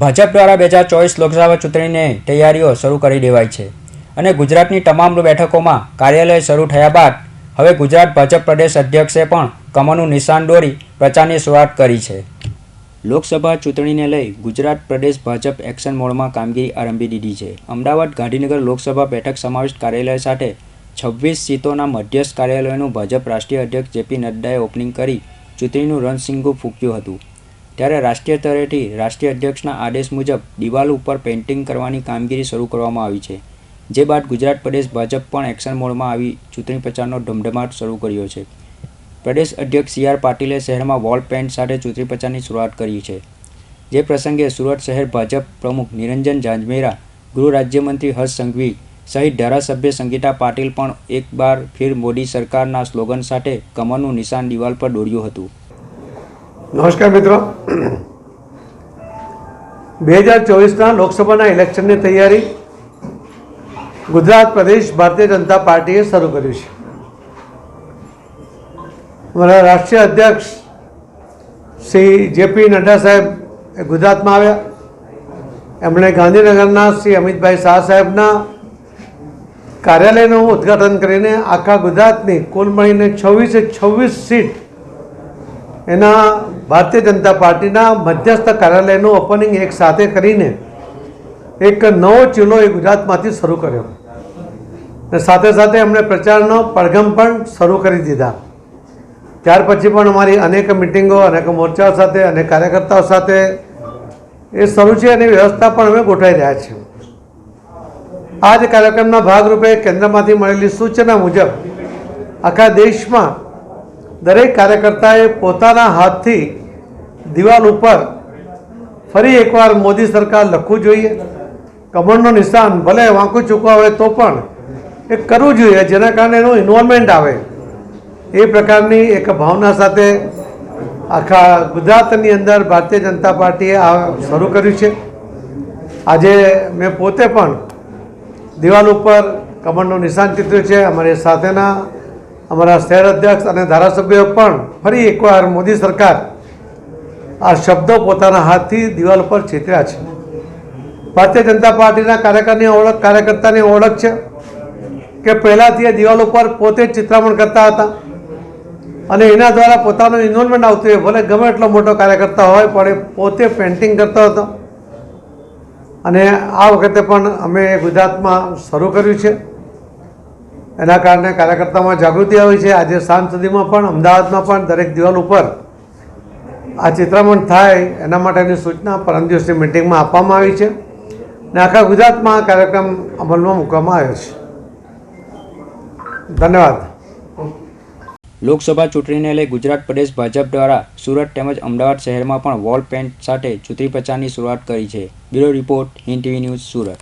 ભાજપ દ્વારા 2024 લોકસભા ચૂંટણીની તૈયારીઓ શરૂ કરી દેવાઈ છે અને ગુજરાતની તમામ બેઠકોમાં કાર્યાલય શરૂ થયા બાદ હવે ગુજરાત ભાજપ પ્રદેશ અધ્યક્ષે પણ કમરનું નિશાન દોરી પ્રચારની શરૂઆત કરી છે। લોકસભા ચૂંટણીને લઈ ગુજરાત પ્રદેશ ભાજપ એક્શન મોડમાં કામગીરી આરંભી દીધી છે। અમદાવાદ ગાંધીનગર લોકસભા બેઠક સમાવિષ્ટ કાર્યાલય સાથે 26 સીટોના મધ્યસ્થ કાર્યાલયોનું ભાજપ રાષ્ટ્રીય અધ્યક્ષ જેપી નડ્ડાએ ઓપનિંગ કરી ચૂંટણીનું રણસિંગું ફૂંક્યું હતું। ત્યારે રાષ્ટ્રીય સ્તરેથી રાષ્ટ્રીય અધ્યક્ષના આદેશ મુજબ દિવાલ ઉપર પેઇન્ટિંગ કરવાની કામગીરી શરૂ કરવામાં આવી છે, જે બાદ ગુજરાત પ્રદેશ ભાજપ પણ એક્શન મોડમાં આવી ચૂંટણી પ્રચારનો ધમધમાટ શરૂ કર્યો છે। પ્રદેશ અધ્યક્ષ સી આર પાટીલે શહેરમાં વોલ પેઇન્ટ સાથે ચૂંટણી પ્રચારની શરૂઆત કરી છે, જે પ્રસંગે સુરત શહેર ભાજપ પ્રમુખ નિરંજન ઝાંઝમેરા, ગૃહ રાજ્યમંત્રી હર્ષ સંઘવી સહિત ધારાસભ્ય સંગીતા પાટીલ પણ એક બાર ફિર મોદી સરકારના સ્લોગન સાથે કમરનું નિશાન દિવાલ પર દોર્યું હતું। નમસ્કાર મિત્રો, 2024ના લોકસભાના ઇલેક્શનની તૈયારી ગુજરાત પ્રદેશ ભારતીય જનતા પાર્ટીએ શરૂ કર્યું છે। અમારા રાષ્ટ્રીય અધ્યક્ષ શ્રી જેપી નડ્ડા સાહેબ ગુજરાતમાં આવ્યા। એમણે ગાંધીનગરના શ્રી અમિતભાઈ શાહ સાહેબના કાર્યાલયનું ઉદ્ઘાટન કરીને આખા ગુજરાતની કુલ મળીને 26 સીટ એના ભારતીય જનતા પાર્ટીના મધ્યસ્થ કાર્યાલયનું ઓપનિંગ એક સાથે કરીને એક નવો ચીલો એ ગુજરાતમાંથી શરૂ કર્યો અને સાથે સાથે એમણે પ્રચારનો પડઘમ પણ શરૂ કરી દીધા। ત્યાર પછી પણ અમારી અનેક મિટિંગો, અનેક મોરચાઓ સાથે અને કાર્યકર્તાઓ સાથે એ શરૂ છે અને વ્યવસ્થા પણ અમે ગોઠવાઈ રહ્યા છીએ। આ જ કાર્યક્રમના ભાગરૂપે કેન્દ્રમાંથી મળેલી સૂચના મુજબ આખા દેશમાં દરેક કાર્યકર્તાએ પોતાના હાથથી દિવાલ ઉપર ફરી એકવાર મોદી સરકાર લખવું જોઈએ। કમરનું નિશાન ભલે વાંકું ચૂકવા હોય તો પણ એ કરવું જોઈએ, જેના કારણે એનું ઇન્વોલ્વમેન્ટ આવે। એ પ્રકારની એક ભાવના સાથે આખા ગુજરાતની અંદર ભારતીય જનતા પાર્ટીએ આ શરૂ કર્યું છે। આજે મેં પોતે પણ દિવાલ ઉપર કમરનું નિશાન ચિત્ર્યું છે। અમારી સાથેના અમારા શહેર અધ્યક્ષ અને ધારાસભ્યો પણ ફરી એકવાર મોદી સરકાર આ શબ્દો પોતાના હાથથી દિવાલ ઉપર ચિત્ર્યા છે। ભારતીય જનતા પાર્ટીના કાર્યકર્તાની ઓળખ છે કે પહેલાંથી એ દિવાલ ઉપર પોતે જ ચિત્રામણ કરતા હતા અને એના દ્વારા પોતાનું ઇન્વોલ્વમેન્ટ આવતું હોય, ભલે ગમે એટલો મોટો કાર્યકર્તા હોય પણ એ પોતે પેઇન્ટિંગ કરતો હતો અને આ વખતે પણ અમે ગુજરાતમાં શરૂ કર્યું છે। એના કારણે કાર્યકર્તામાં જાગૃતિ આવી છે। આજે સાંજ સુધીમાં પણ અમદાવાદમાં પણ દરેક દિવાલ ઉપર આ ચિત્રામણ થાય એના માટેની સૂચના પરમ દિવસની મિટિંગમાં આપવામાં આવી છે અને આખા ગુજરાતમાં આ કાર્યક્રમ અમલમાં મૂકવામાં આવ્યો છે। ધન્યવાદ। લોકસભા ચૂંટણીને લઈ ગુજરાત પ્રદેશ ભાજપ દ્વારા સુરત તેમજ અમદાવાદ શહેરમાં પણ વોલ પેઇન્ટ સાથે ચૂંટણી પ્રચારની શરૂઆત કરી છે। Bureau report, Hind TV news, Surat.